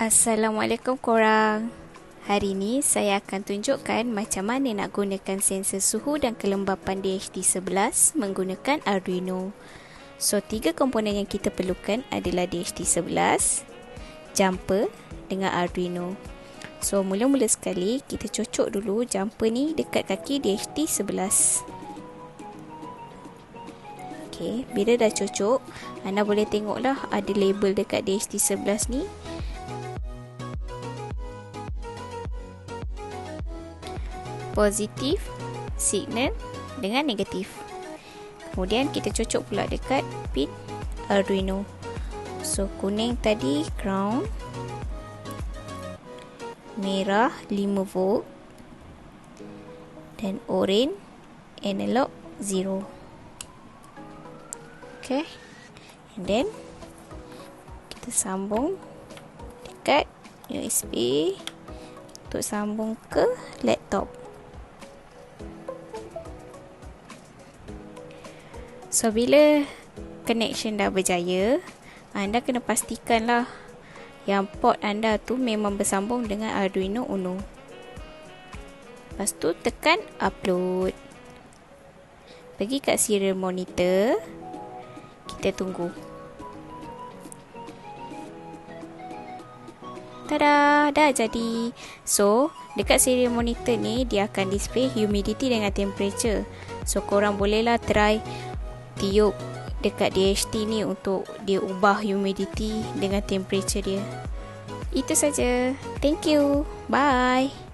Assalamualaikum korang. Hari ni saya akan tunjukkan macam mana nak gunakan sensor suhu dan kelembapan DHT11 menggunakan Arduino. So, 3 komponen yang kita perlukan adalah DHT11, jumper dengan Arduino. So, mula-mula sekali kita cocok dulu jumper ni dekat kaki DHT11. Okay, bila dah cocok, anda boleh tengoklah ada label dekat DHT11 ni. Positif signal dengan negatif. Kemudian kita cocok pula dekat pin Arduino. So, kuning tadi ground, merah 5 volt dan orange analog 0. Okay, and then kita sambung dekat USB untuk sambung ke laptop. So, bila connection dah berjaya, anda kena pastikanlah yang port anda tu memang bersambung dengan Arduino Uno. Lepas tu tekan upload. Pergi kat serial monitor. Kita tunggu. Tada, dah jadi. So, dekat serial monitor ni dia akan display humidity dengan temperature. So, korang bolehlah try tiup dekat DHT ni untuk dia ubah humidity dengan temperature dia. Itu saja. Thank you. Bye.